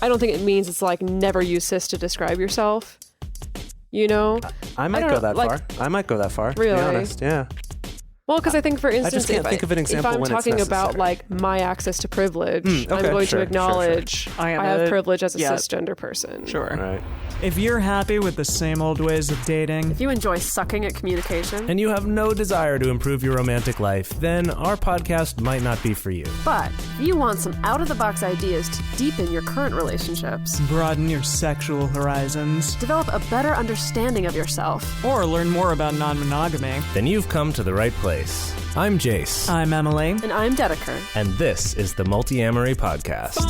I don't think it means it's like never use cis to describe yourself. You know? I might go that far. I might go that far, really? To be honest, yeah. Well, because I think, for instance, I just can't think of an example if I'm when talking it's about like my access to privilege, okay, I'm going to acknowledge I have privilege as a cisgender person. Sure. Right. If you're happy with the same old ways of dating, if you enjoy sucking at communication, and you have no desire to improve your romantic life, then our podcast might not be for you. But if you want some out-of-the-box ideas to deepen your current relationships, broaden your sexual horizons, develop a better understanding of yourself, or learn more about non-monogamy, then you've come to the right place. I'm Jase. I'm Emily. And I'm Dedeker. And this is the Multiamory podcast.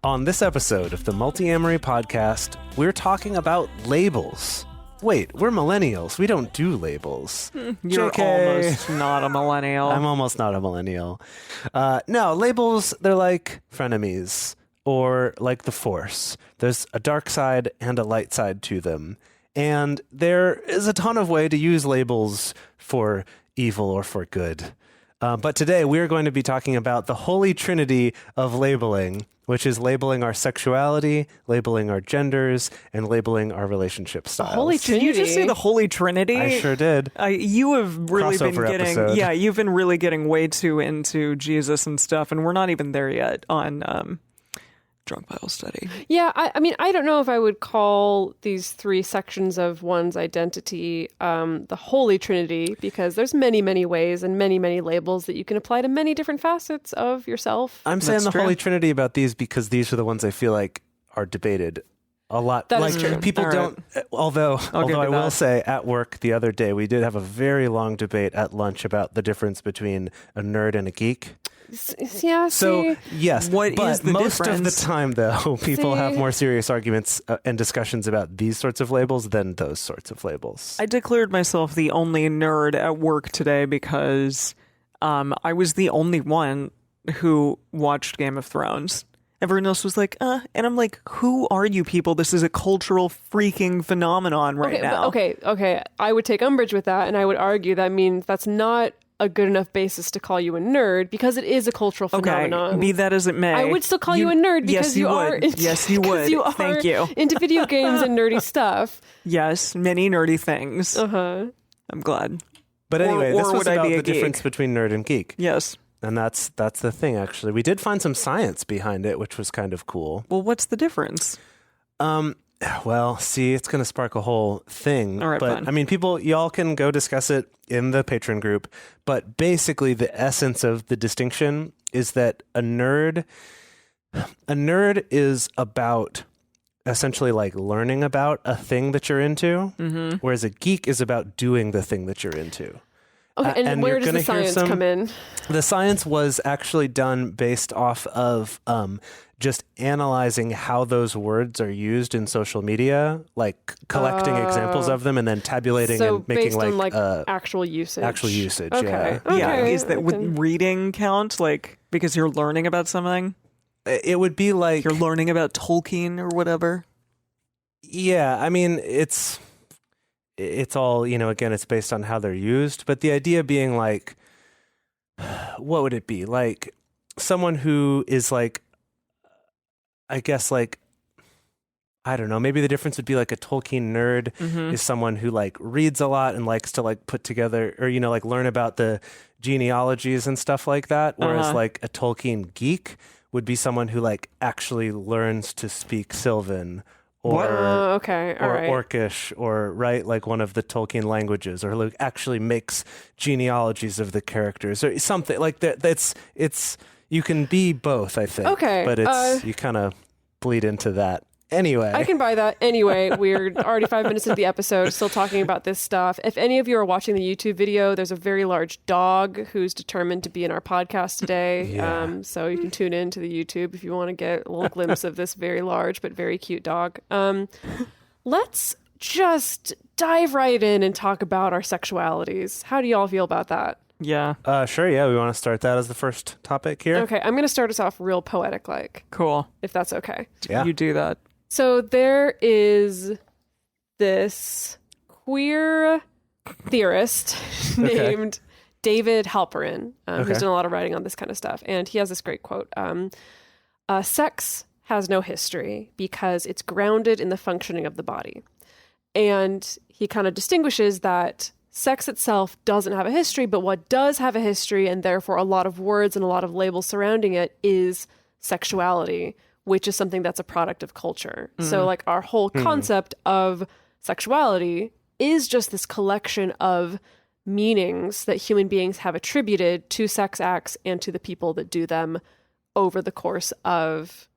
On this episode of the Multiamory podcast, we're talking about labels. Wait, we're millennials. We don't do labels. You're JK. almost not a millennial. I'm almost not a millennial. No, labels, they're like frenemies or like the Force. There's a dark side and a light side to them. And there is a ton of way to use labels for evil or for good. But today we're going to be talking about the holy trinity of labeling, which is labeling our sexuality, labeling our genders, and labeling our relationship styles. Holy Trinity. Did you just say the Holy Trinity? I sure did. You have really been Crossover getting, episode. yeah, you've been really getting way too into Jesus and stuff, and we're not even there yet on Drunk Bible Study. Yeah, I mean, I don't know if I would call these three sections of one's identity the Holy Trinity, because there's many, many ways and many, many labels that you can apply to many different facets of yourself. I'm saying the true. Holy Trinity about these because these are the ones I feel like are debated a lot. That like is true. People All don't. Although give I you will that. say, at work the other day we did have a very long debate at lunch about the difference between a nerd and a geek. Yeah, So see? yes, What but is the most of the difference? time, though, people have See? more serious arguments and discussions about these sorts of labels than those sorts of labels. I declared myself the only nerd at work today because I was the only one who watched Game of Thrones. Everyone else was like, and I'm like, who are you people? This is a cultural freaking phenomenon right now. Okay. I would take umbrage with that, and I would argue that means that's not a good enough basis to call you a nerd, because it is a cultural phenomenon. Okay, be that as it may. I would still call you a nerd because yes, you are. would. Yes, you would. You are Thank you. into video games and nerdy stuff. Yes, many nerdy things. Uh-huh. I'm glad. But anyway, or this was would I about be a the difference geek? between nerd and geek. Yes. And that's the thing, actually. We did find some science behind it, which was kind of cool. Well, what's the difference? Well, see, it's going to spark a whole thing. All right, but fine. I mean, y'all can go discuss it in the Patreon group. But basically, the essence of the distinction is that a nerd is about essentially like learning about a thing that you're into, whereas a geek is about doing the thing that you're into. Okay, and where you're does the gonna hear science come in? The science was actually done based off of just analyzing how those words are used in social media, like collecting examples of them and then tabulating So and making based on like like actual usage. actual usage. Okay. Yeah. Yeah, Okay, is that I would can- reading count? Like, because you're learning about something? It would be like, You're learning about Tolkien or whatever? yeah, I mean, it's all, again, it's based on how they're used. But the idea being like, what would it be? Like someone who is like, I guess like, I don't know, maybe the difference would be like a Tolkien nerd is someone who like reads a lot and likes to like put together or, like learn about the genealogies and stuff like that. Whereas like a Tolkien geek would be someone who like actually learns to speak Sylvan or okay, all or right. Orcish, or like one of the Tolkien languages, or like actually makes genealogies of the characters or something like that. It's you can be both, I think. Okay, but it's you kind of bleed into that. Anyway, I can buy that. Anyway, we're already 5 minutes into the episode, still talking about this stuff. If any of you are watching the YouTube video, there's a very large dog who's determined to be in our podcast today. Yeah. So you can tune in to the YouTube if you want to get a little glimpse of this very large but very cute dog. Let's just dive right in and talk about our sexualities. How do y'all feel about that? Yeah. sure, yeah, we want to start that as the first topic here. Okay, I'm going to start us off real poetic-like, Cool. if that's okay. Yeah. You do that. So there is this queer theorist named David Halperin, who's done a lot of writing on this kind of stuff. And he has this great quote. Sex has no history because it's grounded in the functioning of the body. And he kind of distinguishes that sex itself doesn't have a history, but what does have a history, and therefore a lot of words and a lot of labels surrounding it, is sexuality, which is something that's a product of culture. So like our whole concept of sexuality is just this collection of meanings that human beings have attributed to sex acts and to the people that do them over the course of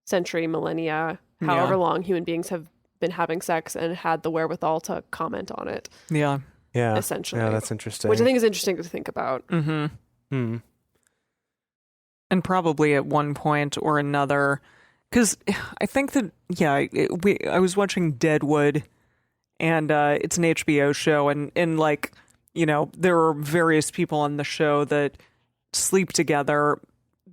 century, millennia, however long human beings have been having sex and had the wherewithal to comment on it. Yeah. Yeah. Essentially. Yeah, that's interesting. Which I think is interesting to think about. And probably at one point or another, because I think that, I was watching Deadwood, and it's an HBO show, and like, you know, there are various people on the show that sleep together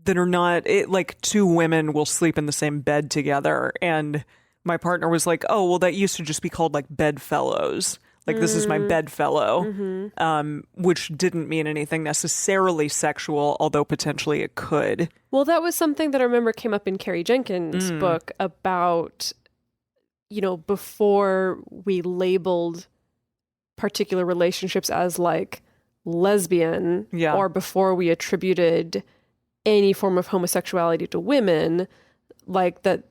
that are not, like two women will sleep in the same bed together, and my partner was like, oh, well, that used to just be called like bedfellows. Like, this is my bedfellow, which didn't mean anything necessarily sexual, although potentially it could. Well, that was something that I remember came up in Carrie Jenkins' book about, you know, before we labeled particular relationships as like lesbian, or before we attributed any form of homosexuality to women, like that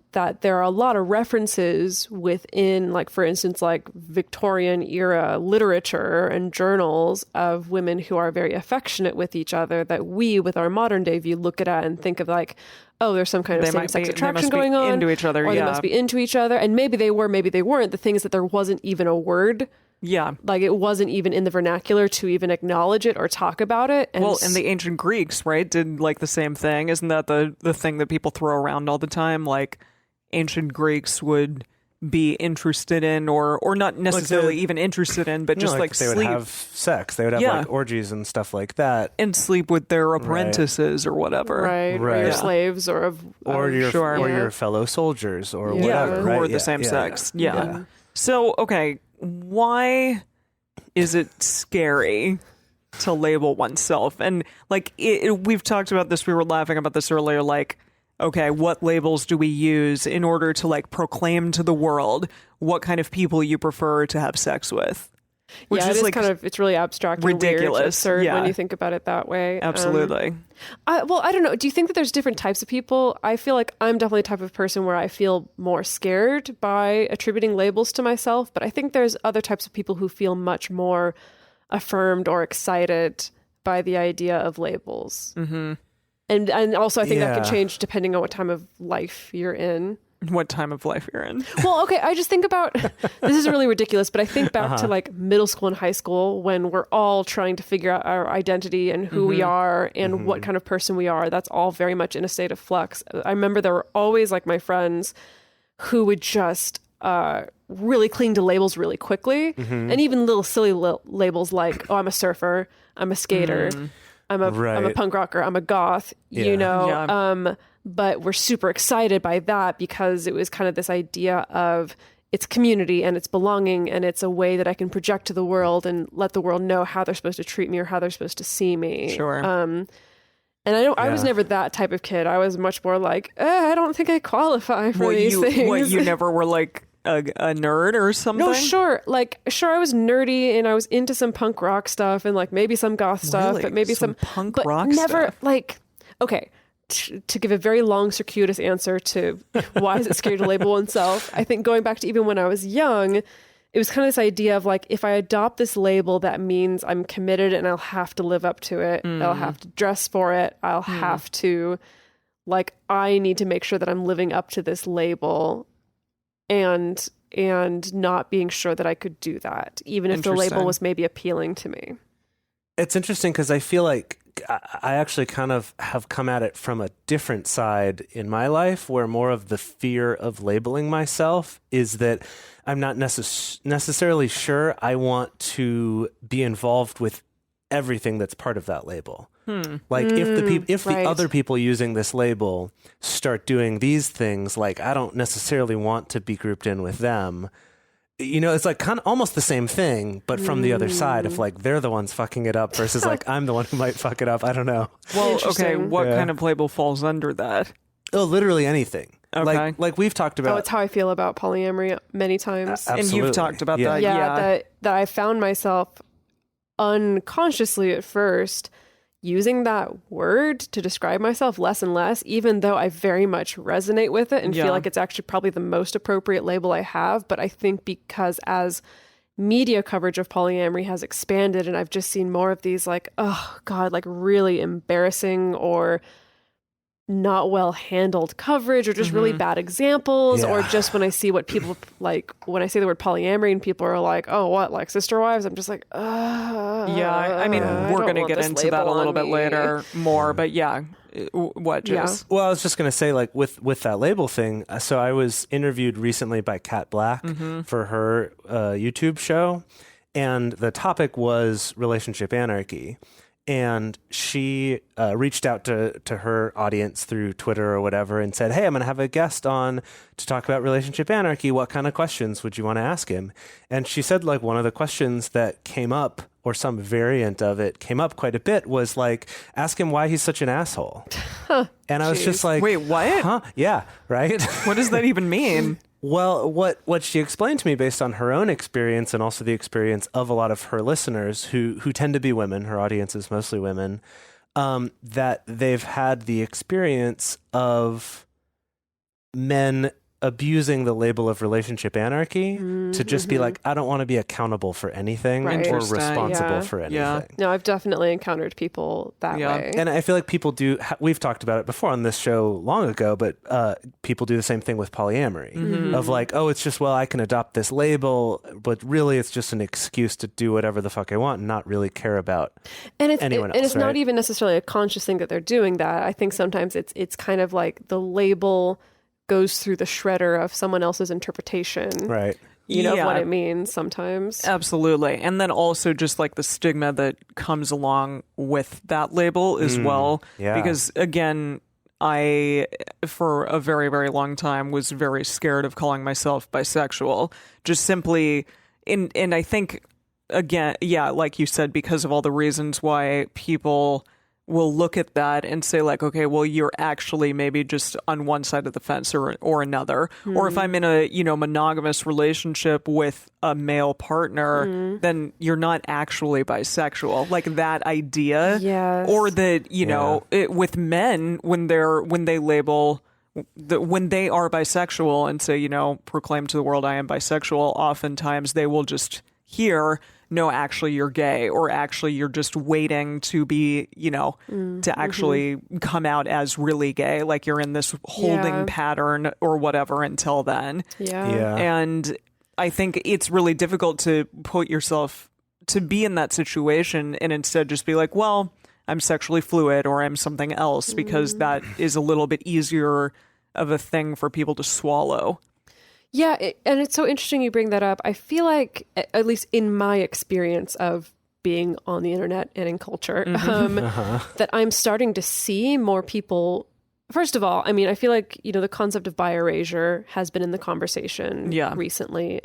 there are a lot of references within, like, for instance, like Victorian era literature and journals of women who are very affectionate with each other that we, with our modern day view, look at and think of like, oh, there's some kind of same-sex attraction going on. Into each other, or they must be into each other. And maybe they were, maybe they weren't. The thing is that there wasn't even a word. Yeah. Like, it wasn't even in the vernacular to even acknowledge it or talk about it. And and the ancient Greeks, right, did like the same thing. Isn't that the thing that people throw around all the time? Like, ancient Greeks would be interested in, or not necessarily even interested in, but just like they would have sex. They would have like orgies and stuff like that. And sleep with their apprentices or whatever. Right. Or your slaves or your fellow soldiers or whatever. Who are the same sex. Yeah. So, okay, why is it scary to label oneself? And like, we've talked about this, we were laughing about this earlier, like, okay, what labels do we use in order to like proclaim to the world what kind of people you prefer to have sex with? Which is like kind of, it's really abstract, ridiculous, and weird, absurd when you think about it that way. Absolutely. Well, I don't know. Do you think that there's different types of people? I feel like I'm definitely the type of person where I feel more scared by attributing labels to myself, but I think there's other types of people who feel much more affirmed or excited by the idea of labels. Mm-hmm. And also I think that can change depending on what time of life you're in. What time of life you're in. Well, okay, I just think about, this is really ridiculous, but I think back to like middle school and high school when we're all trying to figure out our identity and who we are and what kind of person we are. That's all very much in a state of flux. I remember there were always like my friends who would just really cling to labels really quickly. And even little silly labels like, oh, I'm a surfer, I'm a skater, I'm a punk rocker, I'm a goth, you know. Yeah. But we're super excited by that because it was kind of this idea of it's community and it's belonging and it's a way that I can project to the world and let the world know how they're supposed to treat me or how they're supposed to see me. Sure. And I was never that type of kid. I was much more like, I don't think I qualify for these things. You never were like a nerd or something? No, sure. Like, sure, I was nerdy and I was into some punk rock stuff and like maybe some goth stuff, but maybe some punk but rock never stuff. like, okay. To give a very long, circuitous answer to why is it scary to label oneself, I think going back to even when I was young, it was kind of this idea of like, if I adopt this label, that means I'm committed and I'll have to live up to it. I'll have to dress for it. I'll have to, like, I need to make sure that I'm living up to this label and not being sure that I could do that, even if the label was maybe appealing to me. It's interesting because I feel like I actually kind of have come at it from a different side in my life, where more of the fear of labeling myself is that I'm not necessarily sure I want to be involved with everything that's part of that label. Like if the other people using this label start doing these things, like I don't necessarily want to be grouped in with them. You know, it's like kind of almost the same thing, but from the other side, if like they're the ones fucking it up versus like I'm the one who might fuck it up. I don't know. Well, okay, what kind of label falls under that? Oh, literally anything. Okay. Like we've talked about. Oh, it's how I feel about polyamory many times. And you've talked about that. Yeah, that I found myself unconsciously at first using that word to describe myself less and less, even though I very much resonate with it and feel like it's actually probably the most appropriate label I have. But I think because as media coverage of polyamory has expanded and I've just seen more of these like, oh God, like really embarrassing or not well handled coverage or just really bad examples or just when I see what people like when I say the word polyamory and people are like, oh, what, like sister wives? I'm just like, I mean, we're going to get into that a little bit later more, but what, Jase? Well, I was just going to say, like with that label thing, so I was interviewed recently by Kat Black for her YouTube show, and the topic was relationship anarchy. And she reached out to her audience through Twitter or whatever and said, hey, I'm going to have a guest on to talk about relationship anarchy. What kind of questions would you want to ask him? And she said, like, one of the questions that came up, or some variant of it came up quite a bit, was like, ask him why he's such an asshole. And I was just like, wait, what? Huh? Yeah, right? What does that even mean? Well, what she explained to me based on her own experience and also the experience of a lot of her listeners who tend to be women, her audience is mostly women, that they've had the experience of men abusing the label of relationship anarchy to just be like, I don't want to be accountable for anything or responsible for anything. Yeah. No, I've definitely encountered people that way. And I feel like people do, we've talked about it before on this show long ago, but people do the same thing with polyamory of like, oh, it's just, well, I can adopt this label, but really it's just an excuse to do whatever the fuck I want and not really care about anyone else. And it's not even necessarily a conscious thing that they're doing that. I think sometimes it's kind of like the label goes through the shredder of someone else's interpretation. Right. You know what it means sometimes. Absolutely. And then also just like the stigma that comes along with that label as well. Yeah. Because again, I, for a very, very long time, was very scared of calling myself bisexual. Just simply, and I think, again, like you said, because of all the reasons why people will look at that and say like, okay, well, you're actually maybe just on one side of the fence or another. Or if I'm in a, monogamous relationship with a male partner, then you're not actually bisexual. Like that idea. Yes. Or that, with men, when they label when they are bisexual and say, proclaim to the world I am bisexual, oftentimes they will just hear, no, actually you're gay, or actually you're just waiting to be, to actually come out as really gay, like you're in this holding pattern or whatever until then. Yeah. And I think it's really difficult to put yourself to be in that situation and instead just be like, well, I'm sexually fluid or I'm something else, because that is a little bit easier of a thing for people to swallow. Yeah, and it's so interesting you bring that up. I feel like, at least in my experience of being on the internet and in culture, that I'm starting to see more people. First of all, I mean, I feel like, the concept of bi-erasure has been in the conversation recently.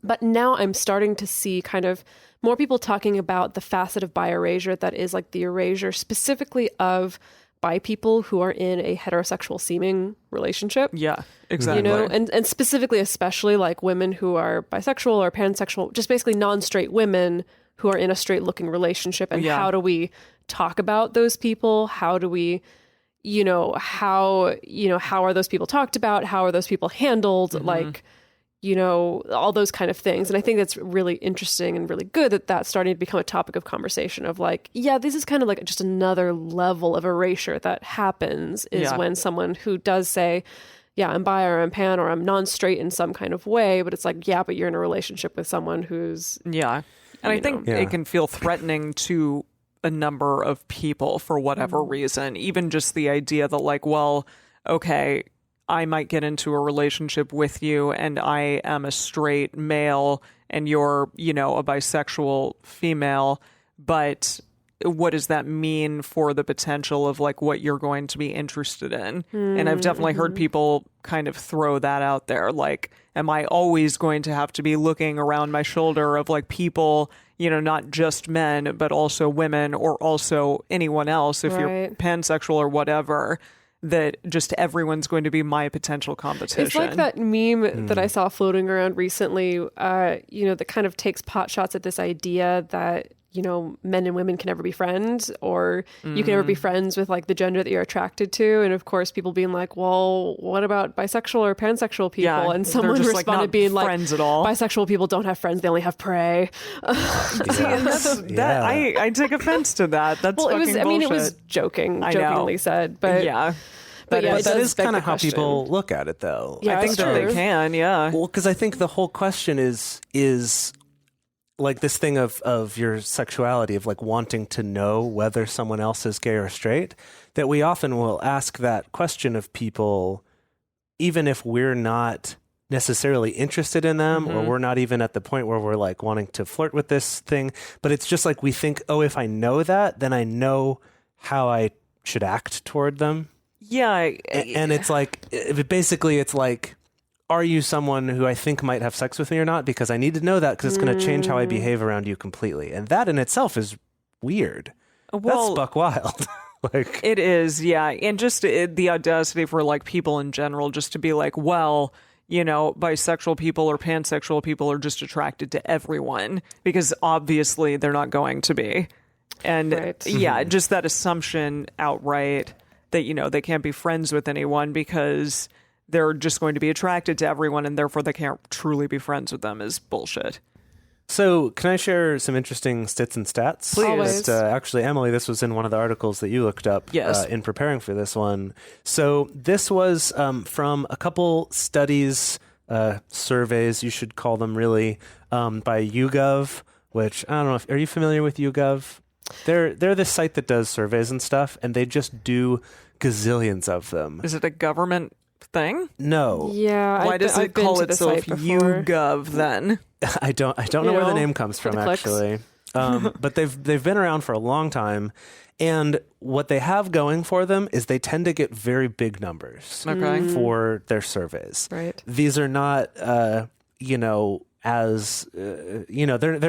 But now I'm starting to see kind of more people talking about the facet of bi-erasure that is like the erasure specifically of bi people who are in a heterosexual seeming relationship. Yeah, exactly. And specifically, especially like women who are bisexual or pansexual, just basically non-straight women who are in a straight looking relationship. And how do we talk about those people? How do we, how are those people talked about? How are those people handled? Like, all those kind of things. And I think that's really interesting and really good that that's starting to become a topic of conversation of like, this is kind of like just another level of erasure that happens is when someone who does say, I'm bi or I'm pan or I'm non-straight in some kind of way, but it's like, but you're in a relationship with someone who's... Yeah. And I think it can feel threatening to a number of people for whatever reason. Even just the idea that like, well, okay, I might get into a relationship with you and I am a straight male and you're, a bisexual female, but what does that mean for the potential of like what you're going to be interested in? And I've definitely heard people kind of throw that out there. Like, am I always going to have to be looking around my shoulder of like people, not just men, but also women or also anyone else if you're pansexual or whatever, that just everyone's going to be my potential competition. It's like that meme that I saw floating around recently, that kind of takes pot shots at this idea that men and women can never be friends, or you can never be friends with like the gender that you're attracted to. And of course, people being like, well, what about bisexual or pansexual people? Yeah, and someone just, responded like, being like, friends at all. Bisexual people don't have friends. They only have prey. I take offense to that. That's well, fucking it was bullshit. jokingly said, but yeah. But yeah, that is kind of how people look at it, though. Yeah, I think that they can, yeah. Well, because I think the whole question is like this thing of your sexuality, of like wanting to know whether someone else is gay or straight, that we often will ask that question of people, even if we're not necessarily interested in them, or we're not even at the point where we're like wanting to flirt with this thing. But it's just like we think, oh, if I know that, then I know how I should act toward them. Yeah. And it's like, basically it's like, are you someone who I think might have sex with me or not? Because I need to know that, because it's going to change how I behave around you completely. And that in itself is weird. Well, that's buck wild. Like, it is, yeah. And just the audacity for like people in general just to be like, well, bisexual people or pansexual people are just attracted to everyone, because obviously they're not going to be. And yeah, just that assumption outright that, they can't be friends with anyone because they're just going to be attracted to everyone and therefore they can't truly be friends with them is bullshit. So can I share some interesting stits and stats? Please. Actually, Emily, this was in one of the articles that you looked up in preparing for this one. So this was from a couple studies, surveys, you should call them really, by YouGov, which I don't know are you familiar with YouGov? They're this site that does surveys and stuff, and they just do gazillions of them. Is it a government thing? No. Yeah. Why does it call itself YouGov then? I don't know where the name comes from, actually. But they've been around for a long time, and what they have going for them is they tend to get very big numbers for their surveys. Right. These are not, they're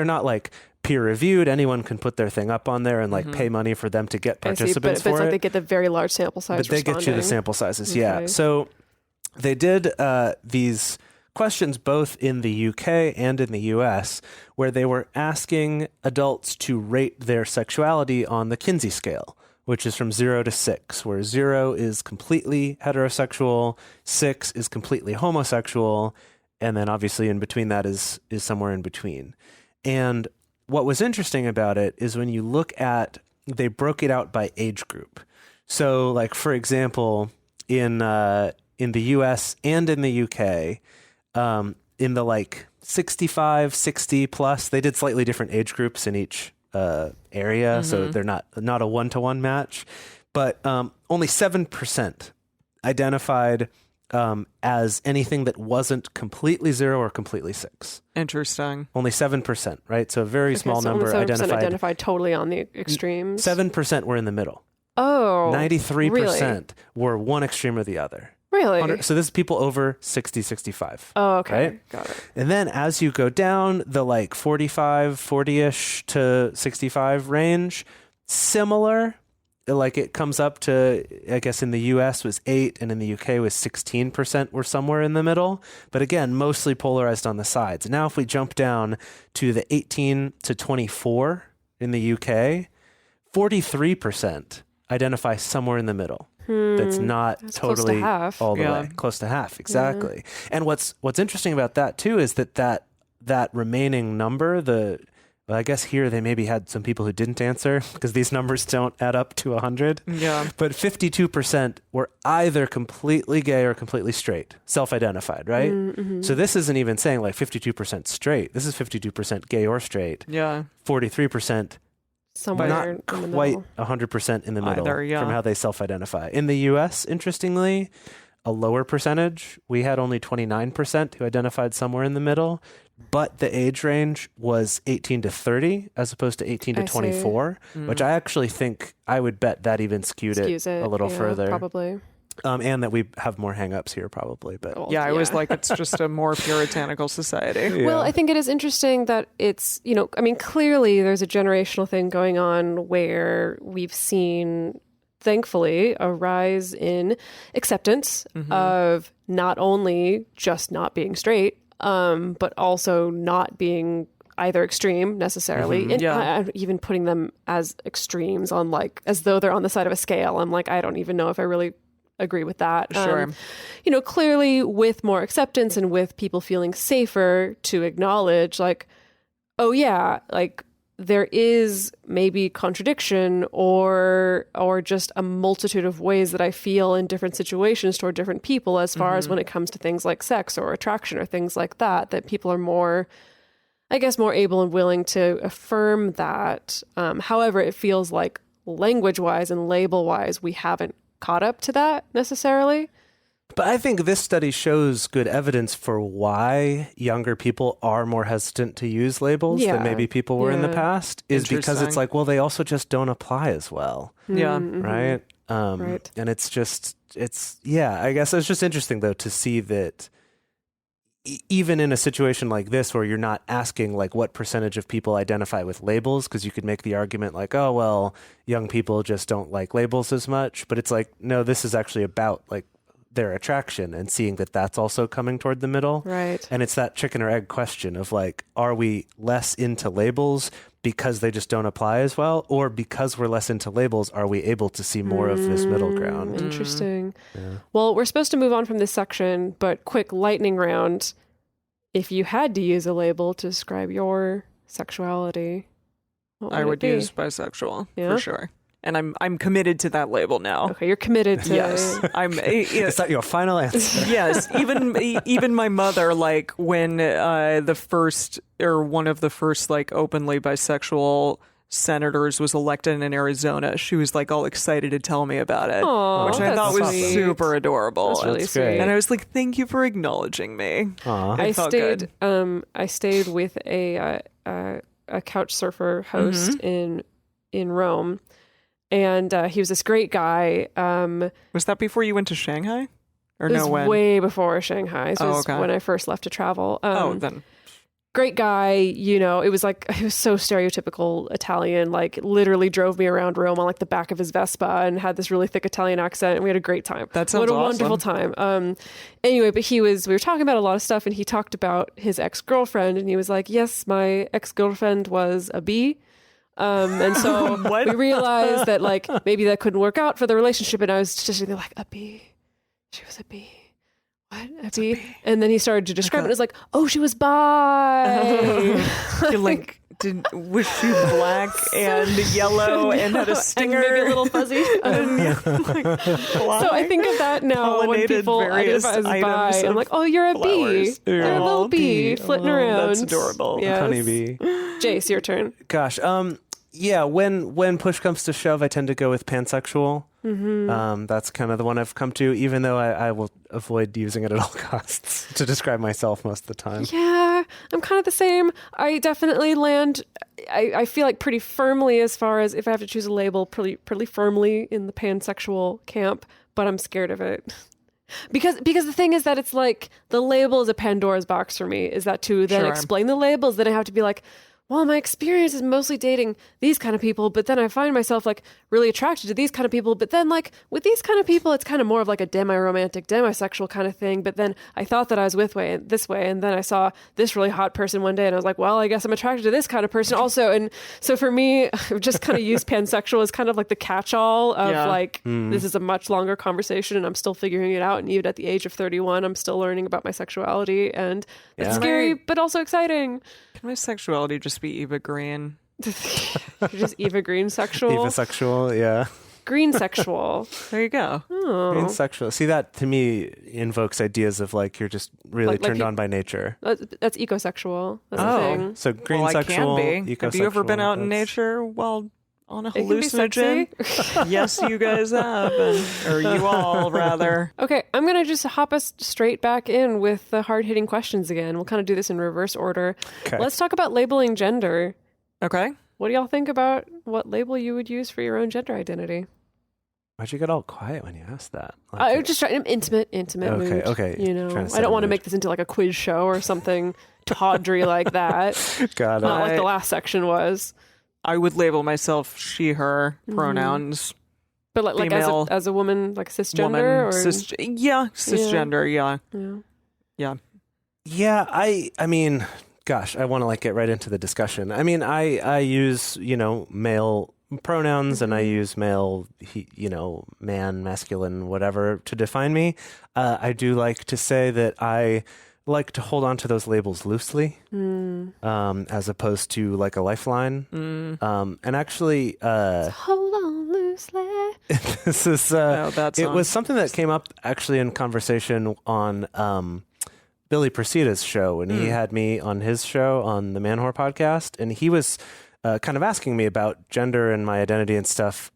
not like peer reviewed. Anyone can put their thing up on there and like pay money for them to get participants but for it's it. like they get the very large sample size. But they get you the sample sizes, yeah. Okay. So they did these questions both in the UK and in the US, where they were asking adults to rate their sexuality on the Kinsey scale, which is from 0 to 6, where 0 is completely heterosexual, 6 is completely homosexual, and then obviously in between that is somewhere in between. And what was interesting about it is when you look at, they broke it out by age group. So like, for example, in the US and in the UK, in the like 65, 60 plus, they did slightly different age groups in each area. So they're not a one-to-one match, but only 7% identified as anything that wasn't completely 0 or completely 6. Interesting. Only 7%, right? So a very small number only 7% identified totally on the extremes. 7% were in the middle. Oh, 93% really? were one extreme or the other. Really? So this is people over 60, 65. Oh, okay. Right? Got it. And then as you go down the like 45, 40-ish to 65 range, similar, like it comes up to, I guess in the US was 8 and in the UK was 16% were somewhere in the middle. But again, mostly polarized on the sides. Now if we jump down to the 18 to 24 in the UK, 43% identify somewhere in the middle. That's not totally close to half. all the way. Close to half, exactly. And what's interesting about that too is that remaining number, well, I guess here they maybe had some people who didn't answer because these numbers don't add up to 100. Yeah. But 52% were either completely gay or completely straight, self-identified, right? So this isn't even saying like 52% straight. This is 52% gay or straight. Yeah. 43% Somewhere not in the quite middle. 100% in the middle Either, yeah. from how they self-identify. In the US, interestingly, a lower percentage. We had only 29% who identified somewhere in the middle, but the age range was 18 to 30 as opposed to 18 to 24, which I actually think I would bet that even skewed it a little further. Probably. And that we have more hangups here probably. But I was like, it's just a more puritanical society. Yeah. Well, I think it is interesting that it's, I mean, clearly there's a generational thing going on where we've seen, thankfully, a rise in acceptance of not only just not being straight, but also not being either extreme necessarily. And even putting them as extremes on like, as though they're on the side of a scale. I'm like, I don't even know if I really agree with that. Sure. Clearly with more acceptance and with people feeling safer to acknowledge like, oh yeah, like there is maybe contradiction or just a multitude of ways that I feel in different situations toward different people as far as when it comes to things like sex or attraction or things like that people are more, I guess, more able and willing to affirm that. However, it feels like language-wise and label-wise, we haven't caught up to that necessarily. But I think this study shows good evidence for why younger people are more hesitant to use labels than maybe people were in the past, is because it's like, well, they also just don't apply as well. Yeah. Right? Right. And I guess it's just interesting, though, to see that even in a situation like this where you're not asking like what percentage of people identify with labels, because you could make the argument like, oh, well, young people just don't like labels as much. But it's like, no, this is actually about like their attraction and seeing that that's also coming toward the middle. Right. And it's that chicken or egg question of like, are we less into labels because they just don't apply as well? Or because we're less into labels, are we able to see more of this middle ground? Interesting. Yeah. Well, we're supposed to move on from this section, but quick lightning round. If you had to use a label to describe your sexuality, what I would would it be? use bisexual Yeah? for sure. And I'm committed to that label now. Okay, you're committed to Yes, I'm. Is that your final answer? Yes, even my mother, like when the first or one of the first like openly bisexual senators was elected in Arizona, she was like all excited to tell me about it, Aw, which I that's thought was sweet. super adorable. That's really That's great. sweet. And I was like, "Thank you for acknowledging me." Aw. It felt good. I stayed with a couch surfer host in Rome, and he was this great guy. Was that before you went to Shanghai, or It was no? When? way before Shanghai. This was okay. when I first left to travel. Then. Great guy, it was like, he was so stereotypical Italian, like literally drove me around Rome on like the back of his Vespa and had this really thick Italian accent, and we had a great time. That sounds What a awesome. wonderful time. Anyway, but we were talking about a lot of stuff, and he talked about his ex-girlfriend, and he was like, yes, my ex-girlfriend was a bee. And so we realized that like maybe that couldn't work out for the relationship, and I was just like, a bee. She was a bee. What? A bee? And then he started to describe it. It was like, oh, she was bi. You're like, was she black and yellow and had a stinger? And maybe a little fuzzy. So I think of that now when Pollinated people various identify as bi. items I'm like, oh, you're a bee. flowers. You're a little Aw, bee flitting around. That's adorable. Yes. Honeybee. Jase, your turn. Gosh, yeah. When push comes to shove, I tend to go with pansexual. That's kind of the one I've come to, even though I will avoid using it at all costs to describe myself most of the time. Yeah, I'm kind of the same. I definitely land, I feel like pretty firmly, as far as if I have to choose a label, pretty firmly in the pansexual camp, but I'm scared of it. Because the thing is that it's like the label is a Pandora's box for me, is that to then Sure. explain the labels, then I have to be like, well, my experience is mostly dating these kind of people, but then I find myself like really attracted to these kind of people. But then like with these kind of people, it's kind of more of like a demi-romantic, demisexual kind of thing. But then I thought that I was this way. And then I saw this really hot person one day and I was like, well, I guess I'm attracted to this kind of person also. And so for me, I've just kind of used pansexual as kind of like the catch-all of this is a much longer conversation and I'm still figuring it out. And even at the age of 31, I'm still learning about my sexuality, and it's scary, but also exciting. Can my sexuality just be Eva Green? You're just Eva Green sexual. Eva sexual, yeah. Green sexual. There you go. Oh. Green sexual. See, that to me invokes ideas of like you're just really Like turned you- on by nature. That's ecosexual. That's Oh. the thing. So green Well, I sexual, can be. Have you ever been out in that's- nature while on a It can be hallucinogen. sexy. Yes, you guys have, or you all rather. Okay, I'm going to just hop us straight back in with the hard-hitting questions again. We'll kind of do this in reverse order. Okay. Let's talk about labeling gender. Okay. What do y'all think about what label you would use for your own gender identity? Why'd you get all quiet when you asked that? I was just trying intimate mood. Okay. You know, Trying to I set don't a want to mood. make this into like a quiz show or something tawdry like that. Got it. Not like the last section was. I would label myself she, her pronouns. But like Female, as a woman, like cisgender Woman, or cisgender, yeah. Yeah, I mean, gosh, I want to like get right into the discussion. I mean, I use, male pronouns and I use male, man, masculine, whatever to define me. I do like to say that I like to hold on to those labels loosely, as opposed to like a lifeline. And actually, hold on loosely. this is that it song. was something that came up actually in conversation on Billy Presida's show, and he had me on his show on the Man Whore podcast, and he was kind of asking me about gender and my identity and stuff,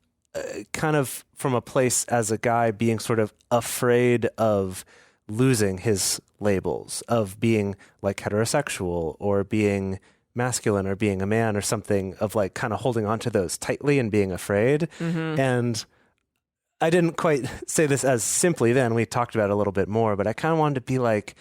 kind of from a place as a guy being sort of afraid of losing his labels, of being like heterosexual or being masculine or being a man or something, of like kind of holding on to those tightly and being afraid. And I didn't quite say this as simply then. We talked about it a little bit more, but I kind of wanted to be like,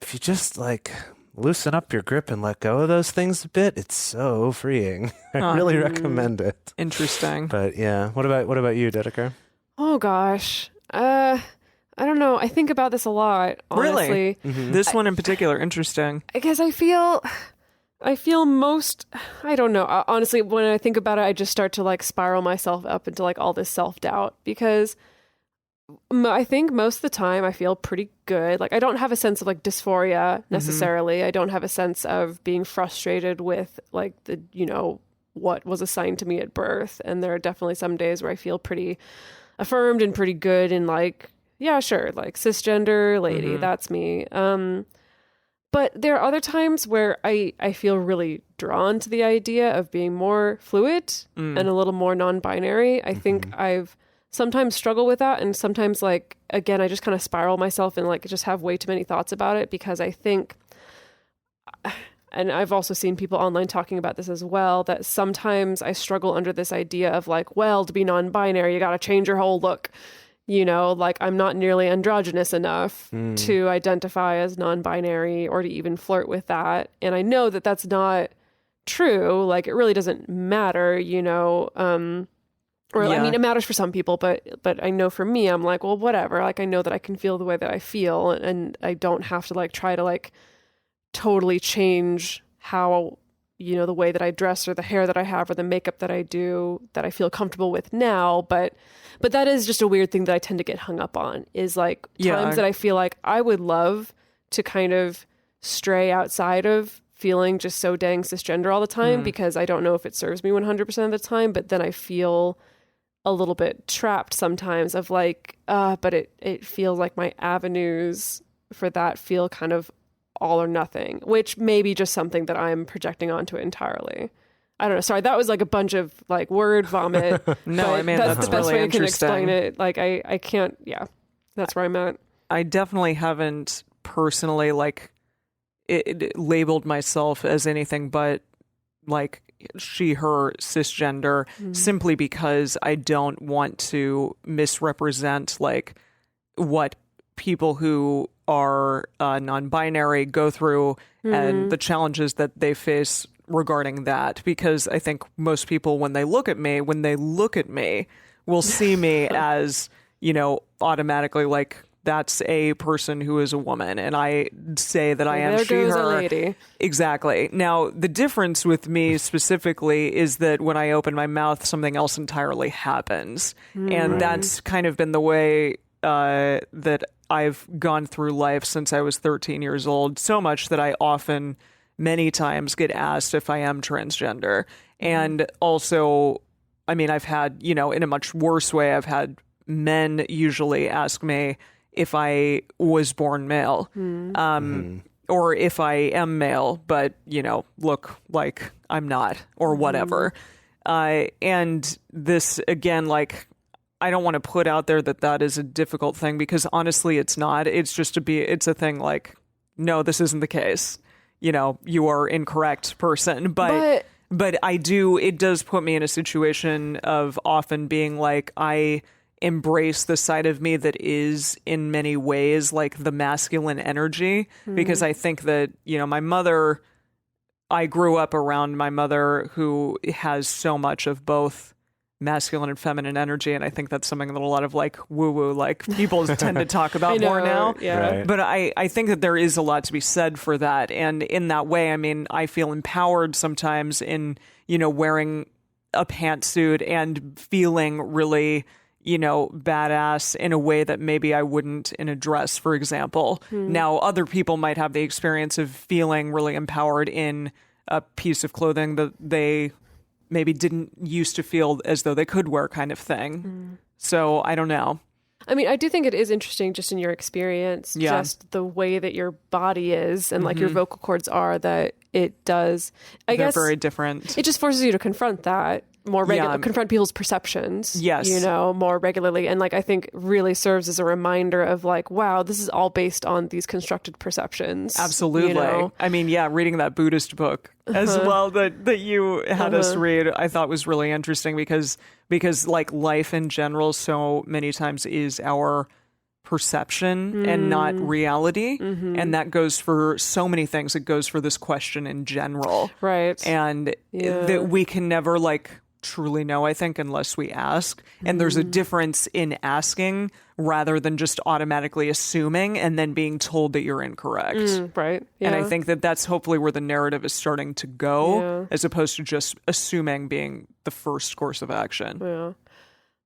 if you just like loosen up your grip and let go of those things a bit, it's so freeing. I really recommend it. Interesting. But yeah, what about you, Dedeker? Oh gosh. I don't know. I think about this a lot, honestly. Really? This one in particular, interesting. I guess I feel most, I don't know. Honestly, when I think about it, I just start to like spiral myself up into like all this self-doubt, because I think most of the time I feel pretty good. Like I don't have a sense of like dysphoria necessarily. I don't have a sense of being frustrated with like the, what was assigned to me at birth. And there are definitely some days where I feel pretty affirmed and pretty good and like, yeah, sure, like cisgender lady, that's me. But there are other times where I feel really drawn to the idea of being more fluid and a little more non-binary. I think I've sometimes struggle with that, and sometimes like, again, I just kind of spiral myself and like just have way too many thoughts about it, because I think, and I've also seen people online talking about this as well, that sometimes I struggle under this idea of like, well, to be non-binary, you got to change your whole look. Like I'm not nearly androgynous enough to identify as non-binary or to even flirt with that. And I know that that's not true. Like it really doesn't matter, I mean, it matters for some people, but I know for me, I'm like, well, whatever. Like I know that I can feel the way that I feel, and I don't have to like try to like totally change how, the way that I dress or the hair that I have or the makeup that I do that I feel comfortable with now. But that is just a weird thing that I tend to get hung up on, is like times that I feel like I would love to kind of stray outside of feeling just so dang cisgender all the time, because I don't know if it serves me 100% of the time, but then I feel a little bit trapped sometimes of like, but it feels like my avenues for that feel kind of all or nothing, which may be just something that I'm projecting onto it entirely. I don't know. Sorry, that was like a bunch of like word vomit. No, I mean, that's the best really way I can interesting. explain it. Like I can't, that's where I'm at. I definitely haven't personally like it labeled myself as anything but like she, her, cisgender, simply because I don't want to misrepresent like what people who are non-binary go through and the challenges that they face regarding that. Because I think most people, when they look at me, will see me as, automatically like, that's a person who is a woman, and I say that I am there she, goes her. a lady. Exactly. Now, the difference with me specifically is that when I open my mouth, something else entirely happens. And that's kind of been the way that I've gone through life since I was 13 years old, so much that I often, many times, get asked if I am transgender. And also, I mean, I've had, in a much worse way, I've had men usually ask me if I was born male, or if I am male, but, look like I'm not, or whatever. And this, again, like, I don't want to put out there that is a difficult thing, because honestly, it's not. It's just it's a thing like, no, this isn't the case. You are incorrect, person. But it does put me in a situation of often being like, I embrace the side of me that is in many ways like the masculine energy, because I think that, my mother, I grew up around my mother who has so much of both masculine and feminine energy, and I think that's something that a lot of like woo-woo like people tend to talk about more now. Yeah. Right. But I think that there is a lot to be said for that, and in that way, I mean, I feel empowered sometimes in wearing a pantsuit and feeling really badass in a way that maybe I wouldn't in a dress, for example. Now, other people might have the experience of feeling really empowered in a piece of clothing that they maybe didn't used to feel as though they could wear, kind of thing. So I don't know. I mean, I do think it is interesting just in your experience, just the way that your body is and like your vocal cords are, that it does, I guess, very different. It just forces you to confront that more confront people's perceptions, yes, more regularly. And like, I think really serves as a reminder of like, wow, this is all based on these constructed perceptions. Absolutely. I mean, reading that Buddhist book as well that you had us read, I thought was really interesting because like life in general so many times is our perception and not reality. And that goes for so many things. It goes for this question in general. Right. And that we can never like truly know, I think, unless we ask. And there's a difference in asking rather than just automatically assuming and then being told that you're incorrect. Right. Yeah. And I think that that's hopefully where the narrative is starting to go, as opposed to just assuming being the first course of action. Yeah.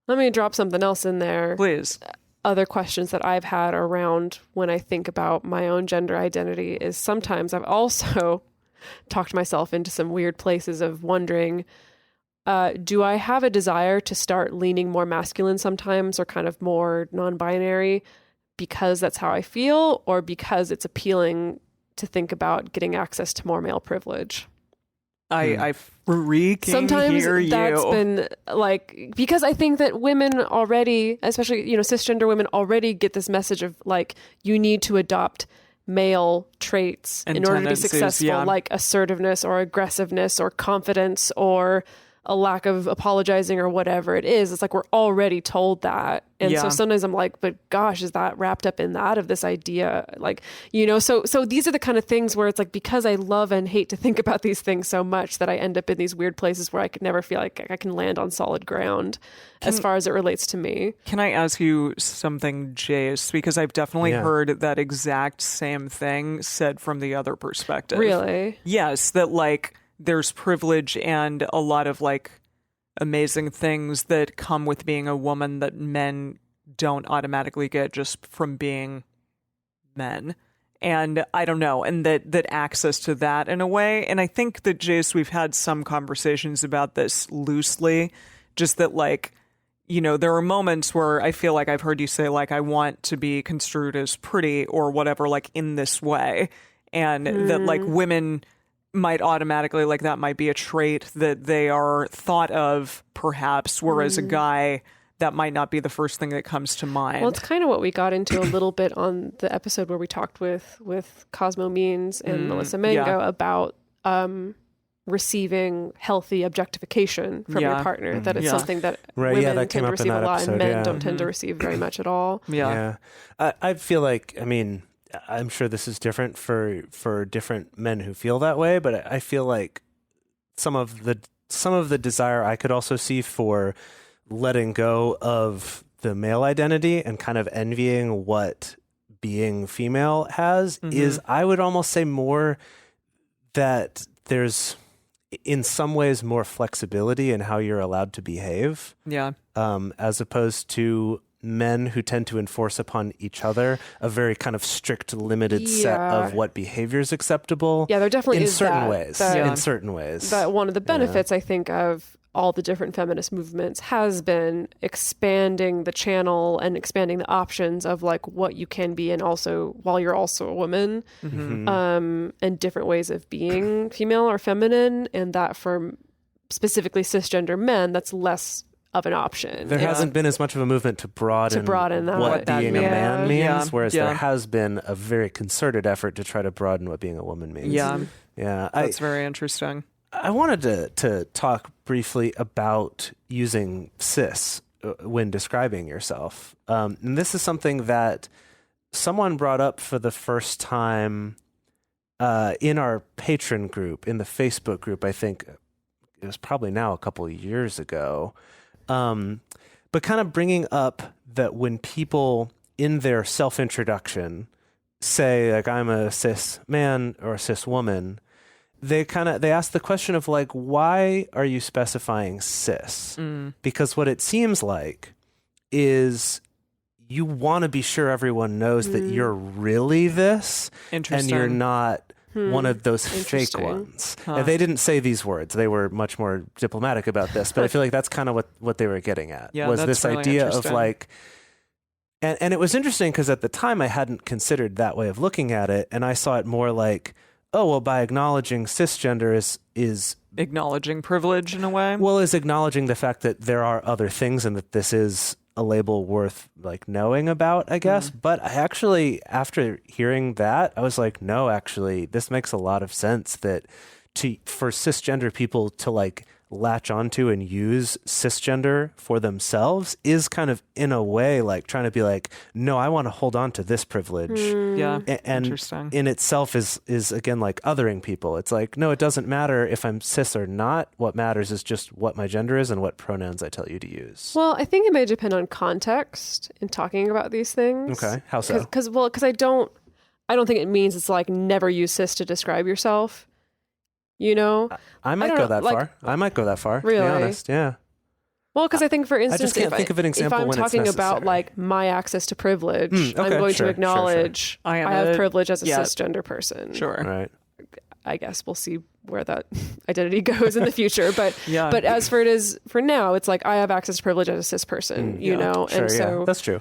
Let me drop something else in there. Please. Other questions that I've had around when I think about my own gender identity is sometimes I've also talked myself into some weird places of wondering, do I have a desire to start leaning more masculine sometimes, or kind of more non-binary because that's how I feel, or because it's appealing to think about getting access to more male privilege? I freaking sometimes hear you. That's been like, because I think that women already, especially, cisgender women already get this message of like, you need to adopt male traits and in order to be tendencies, successful, like assertiveness or aggressiveness or confidence or a lack of apologizing or whatever it is. It's like we're already told that. And so sometimes I'm like, but gosh, is that wrapped up in that, of this idea? Like, so these are the kind of things where it's like, because I love and hate to think about these things so much, that I end up in these weird places where I could never feel like I can land on solid ground as far as it relates to me. Can I ask you something, Jase? Because I've definitely heard that exact same thing said from the other perspective. Really? Yes, that like there's privilege and a lot of like amazing things that come with being a woman that men don't automatically get just from being men. And I don't know, and that access to that in a way. And I think that, Jase, we've had some conversations about this loosely, just that like, there are moments where I feel like I've heard you say like, I want to be construed as pretty or whatever, like in this way. And that like women might automatically, like that might be a trait that they are thought of perhaps, whereas a guy, that might not be the first thing that comes to mind. Well, it's kind of what we got into a little bit on the episode where we talked with Cosmo Means and Melissa Mango about receiving healthy objectification from your partner. That it's something that women that tend to receive a lot episode, and men don't tend to receive very much at all. I feel like, I mean, I'm sure this is different for different men who feel that way, but I feel like some of the desire I could also see for letting go of the male identity and kind of envying what being female has is, I would almost say, more that there's in some ways more flexibility in how you're allowed to behave. As opposed to men who tend to enforce upon each other a very kind of strict, limited set of what behavior is acceptable. Yeah, there definitely is certain ways. In certain ways. That one of the benefits, I think, of all the different feminist movements has been expanding the channel and expanding the options of like what you can be, and also while you're also a woman, and different ways of being female or feminine, and that for specifically cisgender men, that's less of an option. There hasn't been as much of a movement to broaden that, what being a man means, whereas Yeah. there has been a very concerted effort to try to broaden what being a woman means. Yeah. Yeah. That's very interesting. I wanted to talk briefly about using cis when describing yourself. And this is something that someone brought up for the first time in our patron group, in the Facebook group. I think it was probably now a couple of years ago. But kind of bringing up that when people in their self-introduction say, like, I'm a cis man or a cis woman, they ask the question of, like, why are you specifying cis? Because what it seems like is you want to be sure everyone knows that you're really this and you're not one of those fake ones. And they didn't say these words. They were much more diplomatic about this, but I feel like that's kind of what they were getting at, was that's this really idea of, like, and it was interesting because at the time I hadn't considered that way of looking at it, and I saw it more like, oh, well, by acknowledging cisgender is acknowledging privilege in a way. Well, is acknowledging the fact that there are other things and that this is a label worth, like, knowing about, I guess. But I actually, after hearing that, I was like, no, actually, this makes a lot of sense that for cisgender people to, like, latch onto and use cisgender for themselves is kind of, in a way, like trying to be like, no, I want to hold on to this privilege. Yeah. And Interesting. in itself is again, like, othering people. It's like, no, it doesn't matter if I'm cis or not. What matters is just what my gender is and what pronouns I tell you to use. Well, I think it may depend on context in talking about these things. Okay. How so? Because I don't think it means it's like never use cis to describe yourself. You know, I might go that far. I might go that far. Really? To be honest, yeah. Well, because I think, for instance, just can't think of an example if I'm when it's talking about, necessary. like, my access to privilege, okay, I'm going sure, to acknowledge I am have a- privilege as a yeah. cisgender person. Sure. Right. I guess we'll see where that identity goes in the future. But Yeah. but as for it is for now, it's like I have access to privilege as a cis person, you know, Sure, and so that's true.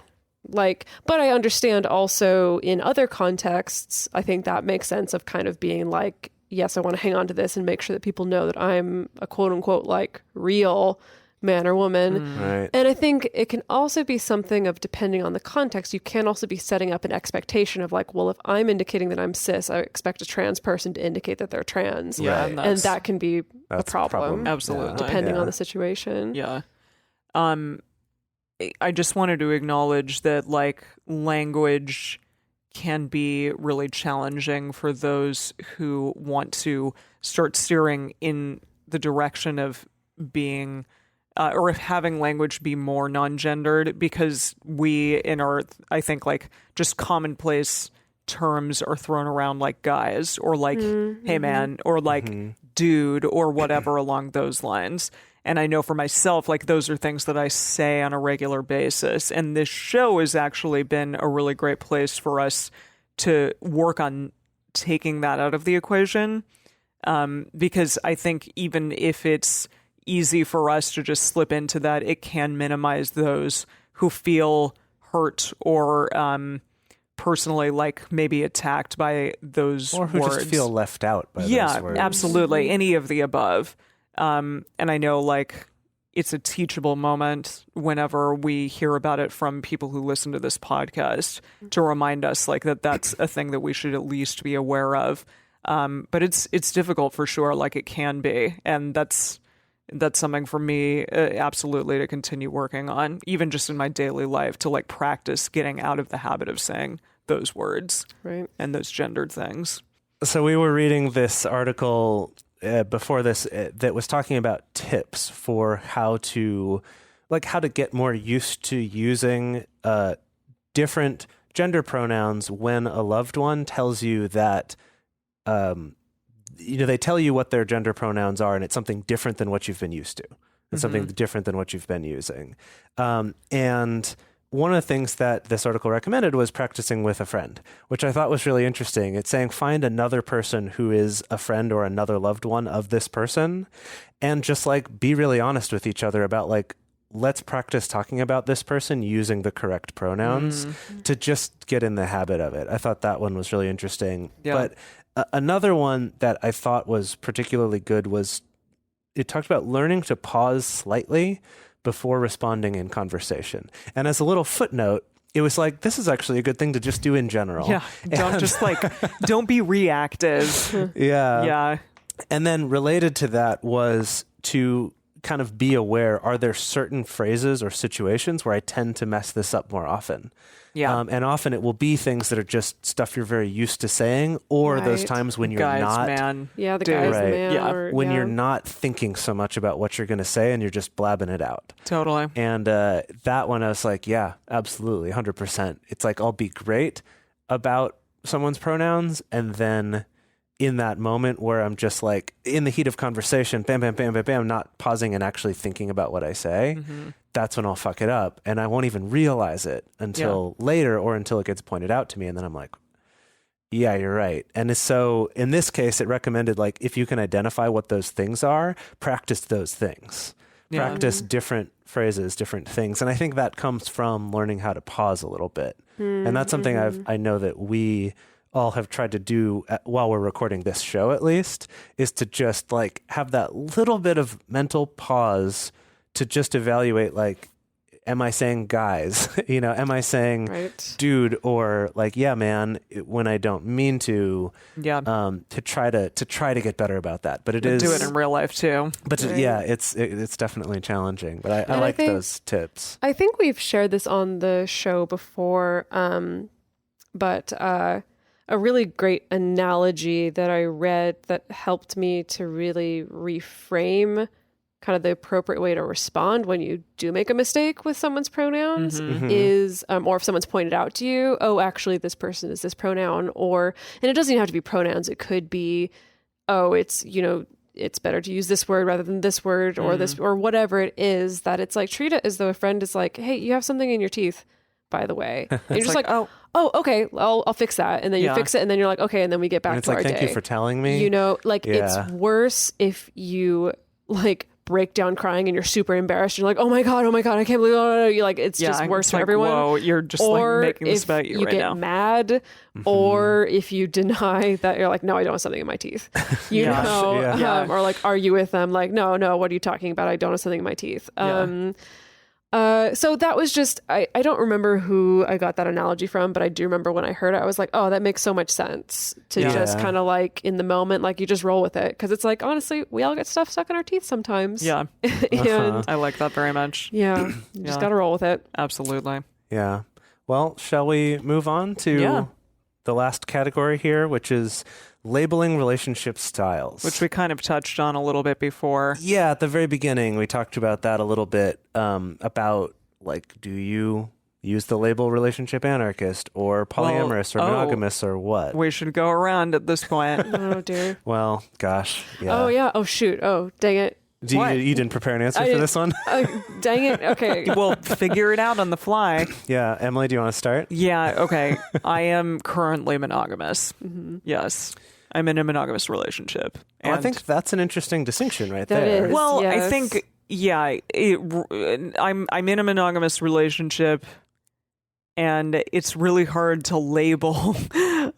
like, but I understand also in other contexts, I think that makes sense of kind of being like, yes, I want to hang on to this and make sure that people know that I'm a quote unquote, like, real man or woman. Right. And I think it can also be something of, depending on the context, you can also be setting up an expectation of, like, well, if I'm indicating that I'm cis, I expect a trans person to indicate that they're trans. Yeah. Right. And, And that can be a That's problem. Absolutely. Depending Yeah. on the situation. Yeah. I just wanted to acknowledge that, like, language can be really challenging for those who want to start steering in the direction of being or if having language be more non-gendered, because we, in our, I think, like, just commonplace terms are thrown around, like guys or like hey man or like dude or whatever along those lines. And I know for myself, like, those are things that I say on a regular basis. And this show has actually been a really great place for us to work on taking that out of the equation. Because I think even if it's easy for us to just slip into that, it can minimize those who feel hurt or personally, like, maybe attacked by those Or who words. just feel left out by those words. Absolutely. Any of the above. And I know, like, it's a teachable moment whenever we hear about it from people who listen to this podcast to remind us, like, that that's a thing that we should at least be aware of. But it's difficult for sure, like it can be. And that's something for me, absolutely, to continue working on, even just in my daily life, to, like, practice getting out of the habit of saying those words Right. and those gendered things. So we were reading this article before this that was talking about tips for how to get more used to using different gender pronouns when a loved one tells you that, they tell you what their gender pronouns are, and it's something different than what you've been used to. It's something different than what you've been using. And one of the things that this article recommended was practicing with a friend, which I thought was really interesting. It's saying find another person who is a friend or another loved one of this person, and just, like, be really honest with each other about, like, let's practice talking about this person using the correct pronouns to just get in the habit of it. I thought that one was really interesting. Yeah. But another one that I thought was particularly good was it talked about learning to pause slightly before responding in conversation. And as a little footnote, it was like, this is actually a good thing to just do in general. Yeah. Don't be reactive. Yeah. Yeah. And then related to that was to kind of be aware, are there certain phrases or situations where I tend to mess this up more often? Yeah. And often it will be things that are just stuff you're very used to saying, or those Right. times when you're Guys, not. man. Yeah, the Dude. guy's the Right. man. Yeah. Or, When yeah. you're not thinking so much about what you're going to say and you're just blabbing it out. Totally. And that one, I was like, yeah, absolutely, 100%. It's like, I'll be great about someone's pronouns, and then in that moment where I'm just like, in the heat of conversation, bam, bam, bam, bam, bam, not pausing and actually thinking about what I say, that's when I'll fuck it up. And I won't even realize it until later, or until it gets pointed out to me. And then I'm like, yeah, you're right. And so in this case, it recommended, like, if you can identify what those things are, practice those things. Yeah. Practice different phrases, different things. And I think that comes from learning how to pause a little bit. And that's something I know that we all have tried to do while we're recording this show, at least, is to just like have that little bit of mental pause to just evaluate, like, am I saying guys? Am I saying Right. dude, or like, yeah, man, when I don't mean to, Yeah. to try to get better about that. But it is, Do it in real life too. but Right. yeah, it's definitely challenging, but I And I like think- those tips. I think we've shared this on the show before, but a really great analogy that I read that helped me to really reframe kind of the appropriate way to respond when you do make a mistake with someone's pronouns is, or if someone's pointed out to you, oh, actually this person is this pronoun, and it doesn't even have to be pronouns. It could be, oh, it's better to use this word rather than this word, or this, or whatever it is, that it's like, treat it as though a friend is like, hey, you have something in your teeth, by the way. And you're just like, oh, okay, I'll fix that. And then you fix it, and then you're like, okay, and then we get back And it's to like, our thank day. you for telling me. It's worse if you like break down crying and you're super embarrassed. You're like, oh my god, I can't believe it. You're like, it's just worse it's for like, everyone. Whoa, you're just Or like making this if about you right get now. mad, or if you deny that, you're like, no, I don't have something in my teeth. Yeah. Or like argue with them, like, no, what are you talking about? I don't have something in my teeth. So that was just, I don't remember who I got that analogy from, but I do remember when I heard it, I was like, oh, that makes so much sense to just kind of like in the moment, like you just roll with it. Cause it's like, honestly, we all get stuff stuck in our teeth sometimes. Yeah. And I like that very much. you just got to roll with it. Absolutely. Yeah. Well, shall we move on to the last category here, which is labeling relationship styles? Which we kind of touched on a little bit before. Yeah, at the very beginning, we talked about that a little bit, about, like, do you use the label relationship anarchist or polyamorous or monogamous or what? We should go around at this point. Oh dear. Well, gosh. Yeah. Oh yeah. Oh shoot. Oh dang it. You didn't prepare an answer for this one? Dang it. Okay. We'll figure it out on the fly. Yeah. Emily, do you want to start? Yeah, okay. I am currently monogamous. Yes. I'm in a monogamous relationship. Oh, I And- think that's an interesting distinction right That there. is. Well, I Yes. think I'm in a monogamous relationship, and it's really hard to label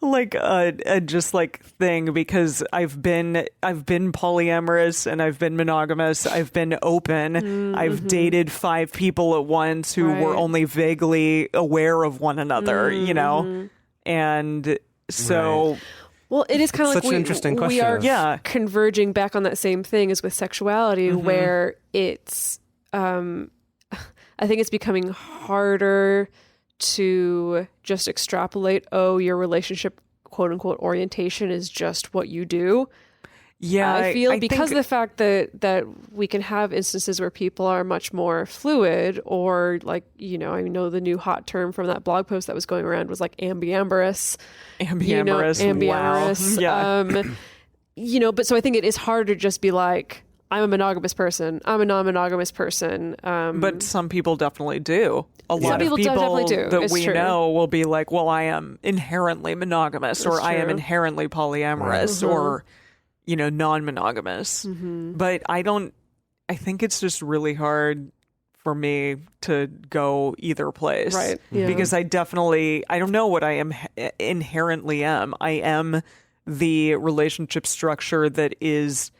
like a just like thing, because I've been polyamorous and I've been monogamous. I've been open. I've dated 5 people at once who were Right. only vaguely aware of one another, and so. Well, it is kind of Such like an interesting we question are of- converging back on that same thing as with sexuality, where it's, I think it's becoming harder to just extrapolate, oh, your relationship, quote unquote, orientation is just what you do. Yeah, I feel because think, of the fact that we can have instances where people are much more fluid, or like, I know the new hot term from that blog post that was going around was like ambiamorous. ambiamorous. Ambiamorous. Wow. Yeah. But so I think it is harder to just be like, I'm a monogamous person, I'm a non-monogamous person. But some people definitely do. A lot of people people definitely do. that It's we true. know will be like, well, I am inherently monogamous, or That's I am true. inherently polyamorous, or, non-monogamous. But I think it's just really hard for me to go either place. Right. Yeah. Because I don't know what I am inherently am. I am the relationship structure that is,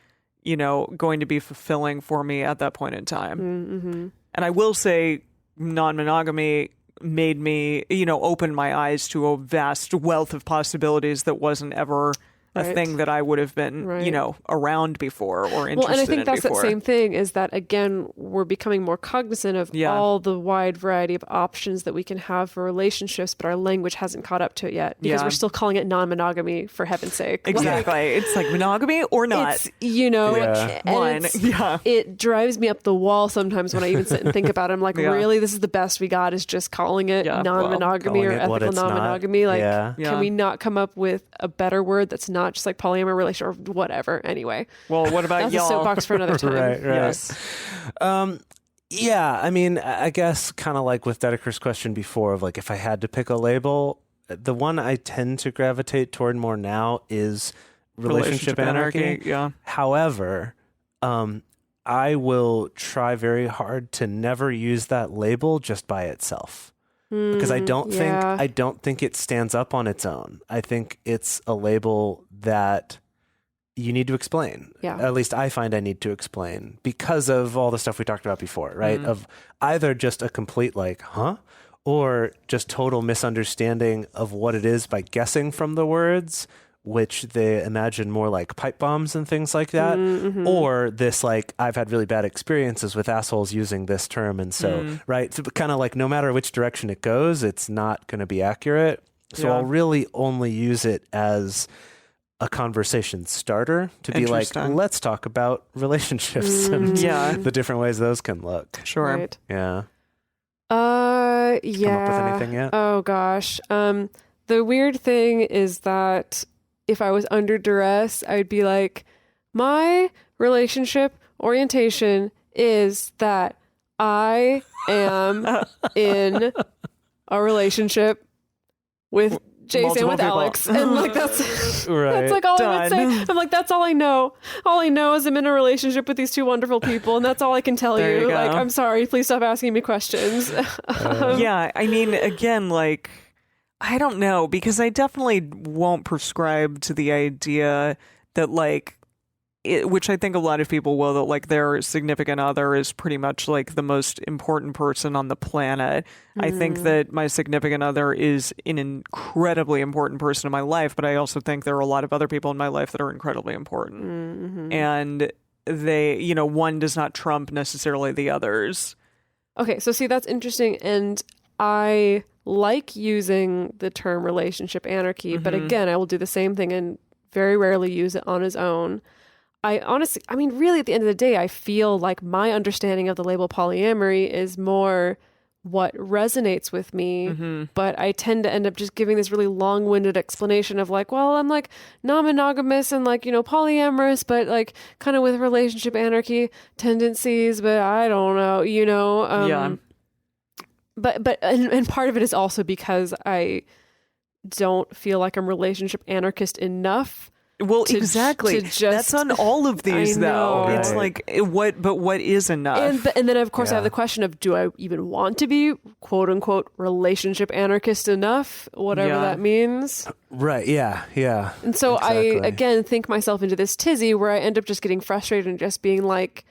going to be fulfilling for me at that point in time. Mm-hmm. And I will say non-monogamy made me, open my eyes to a vast wealth of possibilities that wasn't ever a Right. thing that I would have been, Right. Around before or interested in Well, and I think that's before. that same thing is that, again, we're becoming more cognizant of Yeah. all the wide variety of options that we can have for relationships, but our language hasn't caught up to it yet because Yeah. we're still calling it non-monogamy, for heaven's sake. Exactly. It's like monogamy or not. It's, and One. it's- Yeah. it drives me up the wall sometimes when I even sit and think about it. I'm like, Yeah. really? This is the best we got is just calling it Yeah, non-monogamy calling or it what ethical it's not. non-monogamy? Like, Yeah. Yeah. can we not come up with a better word that's not just like polyamorous relationship or whatever? Anyway, Well, what about that's y'all? a soapbox for another time. Right. Yes. Yeah, I mean, I guess kind of like with Dedeker's question before of like if I had to pick a label, the one I tend to gravitate toward more now is relationship anarchy. Yeah. However, I will try very hard to never use that label just by itself. Because I don't think it stands up on its own. I think it's a label that you need to explain. Yeah. At least I find I need to explain because of all the stuff we talked about before, right? Of either just a complete like, huh? Or just total misunderstanding of what it is by guessing from the words, which they imagine more like pipe bombs and things like that. Or this like, I've had really bad experiences with assholes using this term. And so, right? So kind of like no matter which direction it goes, it's not going to be accurate. So Yeah. I'll really only use it as a conversation starter to be like, Interesting. let's talk about relationships and Yeah. the different ways those can look. Sure. Right. Yeah. Yeah. Come up with anything yet? Oh gosh. The weird thing is that if I was under duress, I'd be like, my relationship orientation is that I am in a relationship with Jase and Multiple with people. Alex. And like that's Right. that's like all I would Done. say. I'm like, that's all I know. All I know is I'm in a relationship with these two wonderful people, and that's all I can tell There you go. Like, I'm sorry, please stop asking me questions. Yeah, I mean, again, like, I don't know, because I definitely won't prescribe to the idea that, like, which I think a lot of people will, that, like, their significant other is pretty much, like, the most important person on the planet. I think that my significant other is an incredibly important person in my life, but I also think there are a lot of other people in my life that are incredibly important. And they, one does not trump necessarily the others. Okay, so see, that's interesting. And I like using the term relationship anarchy, but again, I will do the same thing and very rarely use it on his own. I mean, really, at the end of the day, I feel like my understanding of the label polyamory is more what resonates with me, but I tend to end up just giving this really long-winded explanation of like, well, I'm like non-monogamous and like, polyamorous, but like kind of with relationship anarchy tendencies, but I don't know, Yeah. But and part of it is also because I don't feel like I'm relationship anarchist enough. Well, to exactly. just- That's on all of these, I though. know. It's Right. like, what is enough? And then of course I have Yeah. the question of, do I even want to be quote unquote relationship anarchist enough, whatever Yeah. that means. Right. Yeah. Yeah. And so Exactly. I again think myself into this tizzy where I end up just getting frustrated and just being like,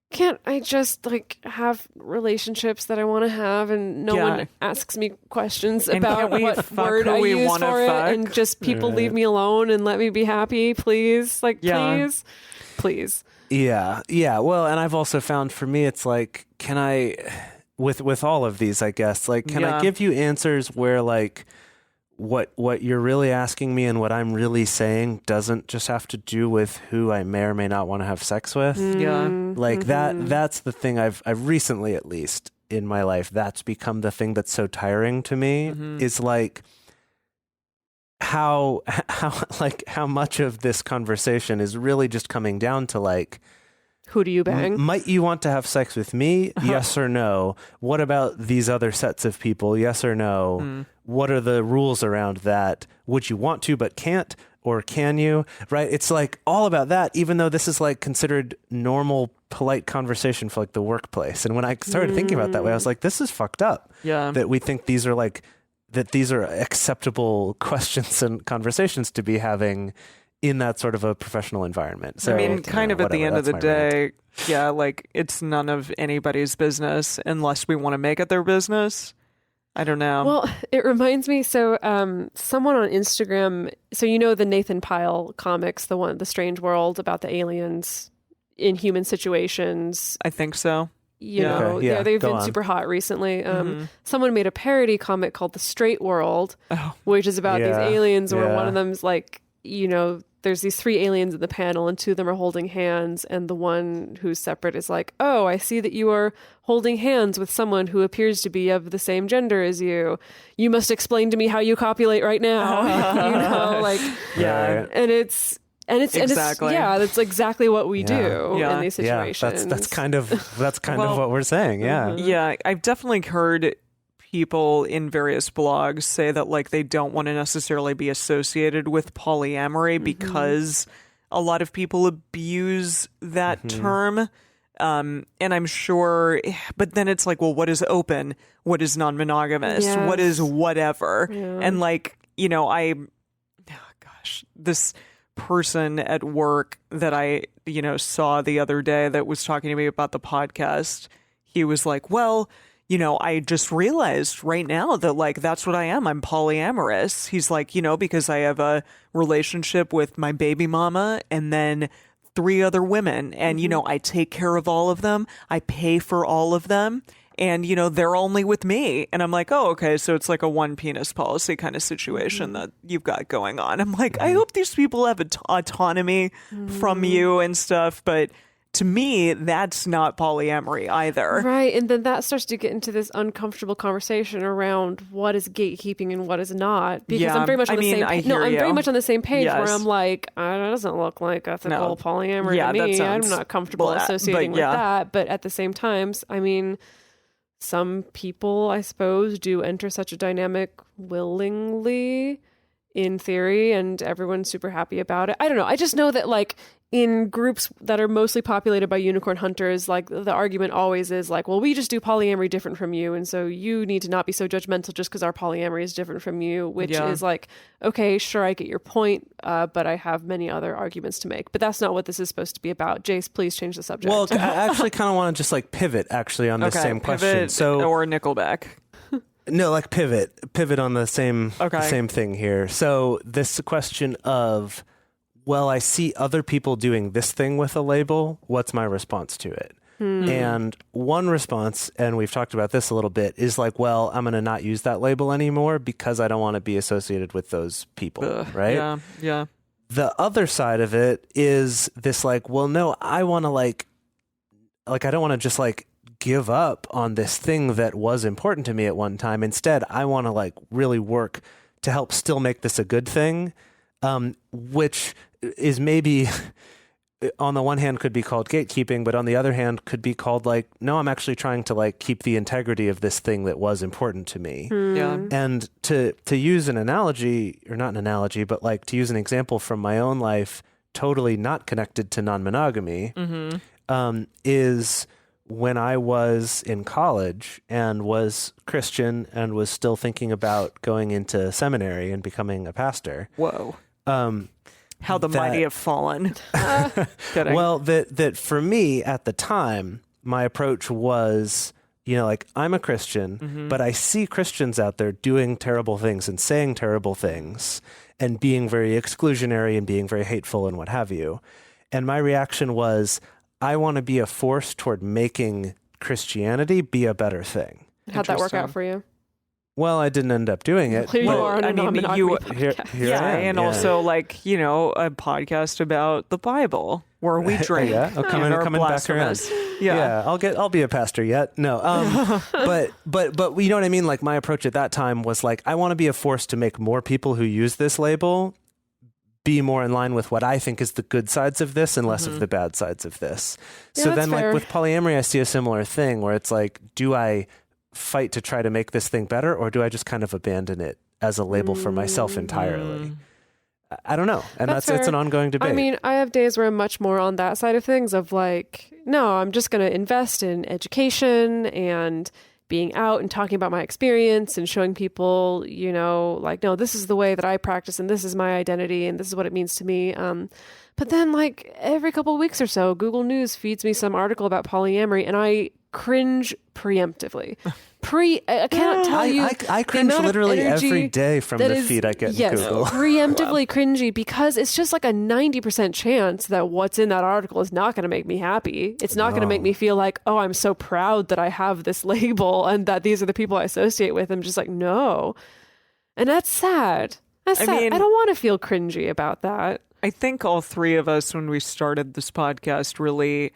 can't I just like have relationships that I want to have and no Yeah. one asks me questions And about can't we what fuck word who I we use wanna for fuck? it and just people leave Right. me alone and let me be happy, please? Like, Yeah. please. Yeah. Yeah. Well, and I've also found for me, it's like, can I, with all of these, I guess, like, can Yeah. I give you answers where like what you're really asking me and what I'm really saying doesn't just have to do with who I may or may not want to have sex with? Yeah. Like that's the thing I've recently, at least in my life, that's become the thing that's so tiring to me is like how much of this conversation is really just coming down to like, Who do you bang? might you want to have sex with me? Yes or no? What about these other sets of people? Yes or no? What are the rules around that? Would you want to but can't? Or can you? Right? It's like all about that, even though this is like considered normal, polite conversation for like the workplace. And when I started thinking about it that way, I was like, this is fucked up. Yeah. That we think these are like, that these are acceptable questions and conversations to be having in that sort of a professional environment. So I mean, kind of at the end of the that's my rant. day, yeah, like it's none of anybody's business unless we want to make it their business. I don't know. Well, it reminds me. So, someone on Instagram. So the Nathan Pyle comics, the Strange World about the aliens in human situations. I think so. They've been super hot recently. Someone made a parody comic called The Straight World, which is about these aliens where one of them's like, there's these 3 aliens in the panel and 2 of them are holding hands, and the one who's separate is like, oh, I see that you are holding hands with someone who appears to be of the same gender as you. You must explain to me how you copulate right now. And it's exactly. That's exactly what we do in these situations. That's kind of what we're saying. Yeah, I've definitely heard people in various blogs say that like they don't want to necessarily be associated with polyamory because a lot of people abuse that term. And I'm sure, but then it's like, well, what is open? What is non-monogamous? Yes. What is whatever? Yeah. And like, this person at work that I, saw the other day that was talking to me about the podcast, he was like, well, I just realized right now that like, that's what I am. I'm polyamorous. He's like, because I have a relationship with my baby mama and then 3 other women. And, I take care of all of them. I pay for all of them. And, they're only with me. And I'm like, oh, okay. So it's like a one penis policy kind of situation that you've got going on. I'm like, I hope these people have autonomy from you and stuff. But to me, that's not polyamory either. Right. And then that starts to get into this uncomfortable conversation around what is gatekeeping and what is not. Because I'm very much on the same page. No, I'm very much on the same page where I'm like, that doesn't look like ethical polyamory to me. I'm not comfortable associating with that. But at the same time, I mean, some people, I suppose, do enter such a dynamic willingly in theory, and everyone's super happy about it. I don't know. I just know that like in groups that are mostly populated by unicorn hunters, like the argument always is like, well, we just do polyamory different from you, and so you need to not be so judgmental just because our polyamory is different from you, which is like, okay, sure, I get your point, but I have many other arguments to make. But that's not what this is supposed to be about. Jase, please change the subject. Well, I actually kind of want to just like pivot actually on the same question. Or Nickelback. No, like pivot on the same thing here. So this question of, well, I see other people doing this thing with a label. What's my response to it? And one response, and we've talked about this a little bit, is like, well, I'm going to not use that label anymore because I don't want to be associated with those people, right? Yeah. The other side of it is this like, well, no, I want to like I don't want to just like give up on this thing that was important to me at one time. Instead, I want to like really work to help still make this a good thing, which is maybe on the one hand could be called gatekeeping, but on the other hand could be called like, no, I'm actually trying to like keep the integrity of this thing that was important to me. Yeah. And to use an analogy, or not an analogy, but like to use an example from my own life, totally not connected to non-monogamy, is when I was in college and was Christian and was still thinking about going into seminary and becoming a pastor. Whoa. How the mighty have fallen. Well, that for me at the time, my approach was, like I'm a Christian, but I see Christians out there doing terrible things and saying terrible things and being very exclusionary and being very hateful and what have you. And my reaction was, I want to be a force toward making Christianity be a better thing. How'd that work out for you? Well, I didn't end up doing it. You are on a non-monogamy podcast. Here I am, and also like, a podcast about the Bible where we drink. I'll coming back around. Yeah. I'll be a pastor yet. No. But you know what I mean? Like my approach at that time was like, I want to be a force to make more people who use this label be more in line with what I think is the good sides of this and less of the bad sides of this. Yeah, so then fair. like with polyamory, I see a similar thing where it's like, do I fight to try to make this thing better, or do I just kind of abandon it as a label for myself entirely? I don't know. And that's it's an ongoing debate. I mean, I have days where I'm much more on that side of things of like, no, I'm just going to invest in education and being out and talking about my experience and showing people, you know, like, no, this is the way that I practice and this is my identity and this is what it means to me. But then like every couple of weeks or so, Google News feeds me some article about polyamory and I cringe preemptively. I cannot tell you. I cringe literally every day from the feed I get in Google. Preemptively cringy because it's just like a 90% chance that what's in that article is not going to make me happy. It's not going to make me feel like, oh, I'm so proud that I have this label and that these are the people I associate with. I'm just like, no. And that's sad. That's sad. mean, I don't want to feel cringy about that. I think all three of us, when we started this podcast, really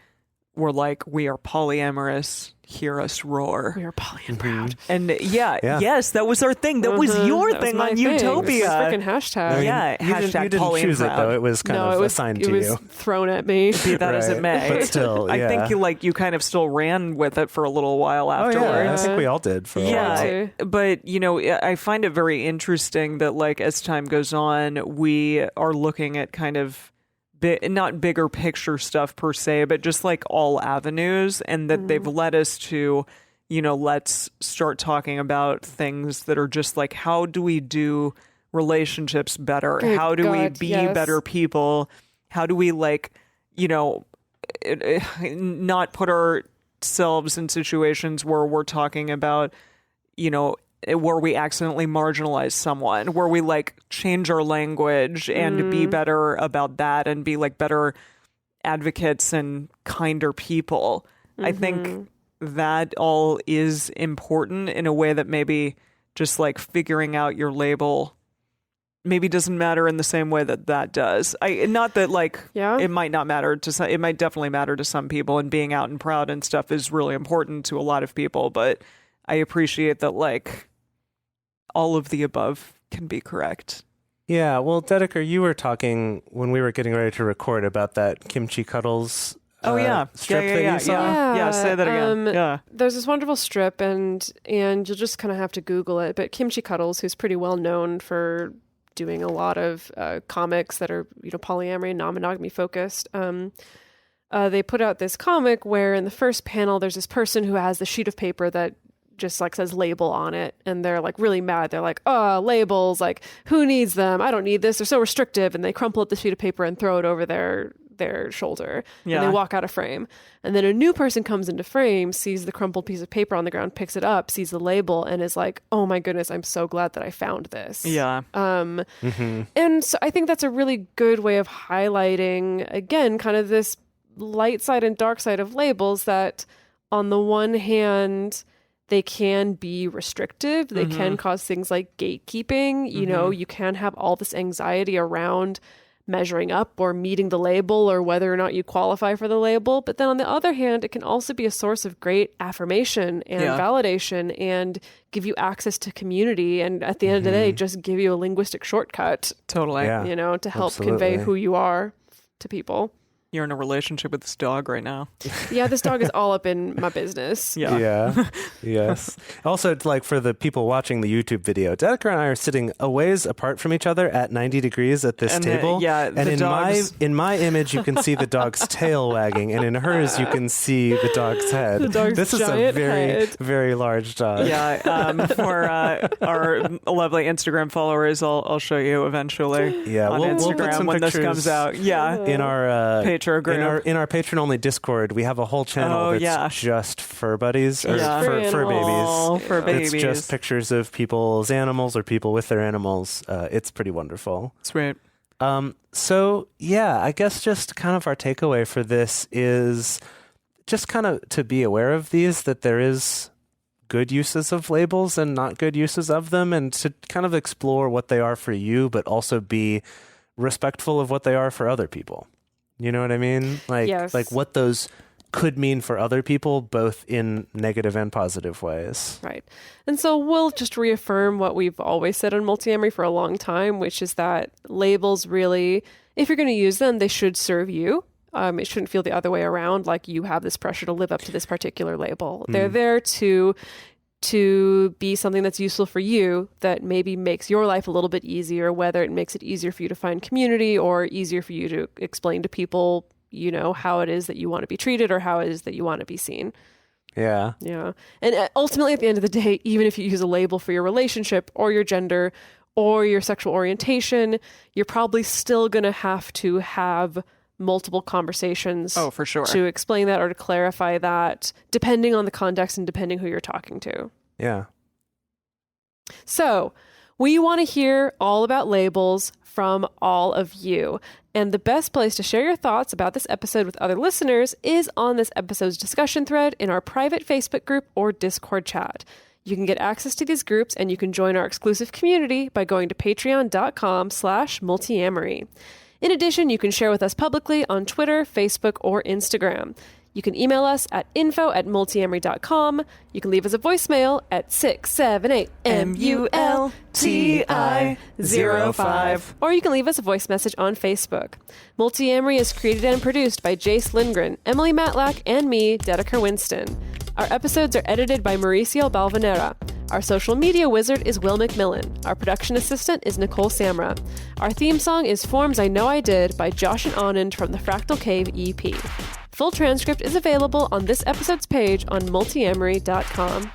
were like, we are polyamorous. Hear us roar. We are poly and proud. And yes, that was our thing. That was your thing on Utopia. Freaking hashtag. Hashtag you didn't poly and choose proud. it though. It was kind of assigned to you. It was thrown at me. Be that as it may. But still, I think you kind of still ran with it for a little while afterwards. Oh, yeah. I think we all did for a while. Yeah. But you know, I find it very interesting that like as time goes on, we are looking at kind of not bigger picture stuff per se, but just like all avenues, and that they've led us to, you know, let's start talking about things that are just like, how do we do relationships better? Good how do we God, be yes. better people? How do we like, you know, not put ourselves in situations where we're talking about, you know, where we accidentally marginalize someone, where we like change our language and be better about that and be like better advocates and kinder people. I think that all is important in a way that maybe just like figuring out your label maybe doesn't matter in the same way that does. Not that like it might not matter to some, it might definitely matter to some people, and being out and proud and stuff is really important to a lot of people, but I appreciate that like all of the above can be correct. Yeah, well, Dedeker, you were talking when we were getting ready to record about that kimchi cuddles strip that you saw. Yeah, say that again. There's this wonderful strip, and you'll just kind of have to Google it. But Kimchi Cuddles, who's pretty well known for doing a lot of comics that are, you know, polyamory and non-monogamy focused. They put out this comic where in the first panel there's this person who has the sheet of paper that just like says label on it, and they're like really mad. They're like, oh, labels, like who needs them? I don't need this. They're so restrictive. And they crumple up the sheet of paper and throw it over their shoulder, and they walk out of frame. And then a new person comes into frame, sees the crumpled piece of paper on the ground, picks it up, sees the label, and is like, oh my goodness, I'm so glad that I found this. And so I think that's a really good way of highlighting, again, kind of this light side and dark side of labels, that on the one hand, they can be restrictive. They can cause things like gatekeeping. You know, you can have all this anxiety around measuring up or meeting the label or whether or not you qualify for the label. But then on the other hand, it can also be a source of great affirmation and validation and give you access to community. And at the end of the day, just give you a linguistic shortcut. Totally. Yeah, you know, to help convey who you are to people. You're in a relationship with this dog right now. Yeah, this dog is all up in my business. Yeah. Yes. Also, it's like for the people watching the YouTube video, Dedeker and I are sitting a ways apart from each other at 90 degrees at this table. And in my image, you can see the dog's tail wagging, and in hers, you can see the dog's head. The dog's this is a very, very large dog. Yeah. For our lovely Instagram followers, I'll show you eventually. Yeah, on we'll Instagram put some when this pictures comes out. Yeah. In our in our patron only Discord, we have a whole channel that's just fur buddies or fur babies. Fur babies. It's just pictures of people's animals or people with their animals. It's pretty wonderful. Sweet. So yeah, I guess just kind of our takeaway for this is just kind of to be aware of these, that there is good uses of labels and not good uses of them, and to kind of explore what they are for you, but also be respectful of what they are for other people. You know what I mean? Like what those could mean for other people, both in negative and positive ways. Right. And so we'll just reaffirm what we've always said on Multiamory for a long time, which is that labels really, if you're going to use them, they should serve you. It shouldn't feel the other way around, like you have this pressure to live up to this particular label. They're there to be something that's useful for you, that maybe makes your life a little bit easier, whether it makes it easier for you to find community or easier for you to explain to people, you know, how it is that you want to be treated or how it is that you want to be seen. Yeah. Yeah. And ultimately, at the end of the day, even if you use a label for your relationship or your gender or your sexual orientation, you're probably still going to have multiple conversations. Oh, for sure. To explain that or to clarify that, depending on the context and depending who you're talking to. Yeah. So we want to hear all about labels from all of you. And the best place to share your thoughts about this episode with other listeners is on this episode's discussion thread in our private Facebook group or Discord chat. You can get access to these groups and you can join our exclusive community by going to patreon.com/multiamory. In addition, you can share with us publicly on Twitter, Facebook, or Instagram. You can email us at info@multiamory.com. You can leave us a voicemail at 678-MULTI-05. Or you can leave us a voice message on Facebook. Multiamory is created and produced by Jase Lindgren, Emily Matlack, and me, Dedeker Winston. Our episodes are edited by Mauricio Balvanera. Our social media wizard is Will McMillan. Our production assistant is Nicole Samra. Our theme song is Forms I Know I Did by Josh and Anand from the Fractal Cave EP. Full transcript is available on this episode's page on multiamory.com.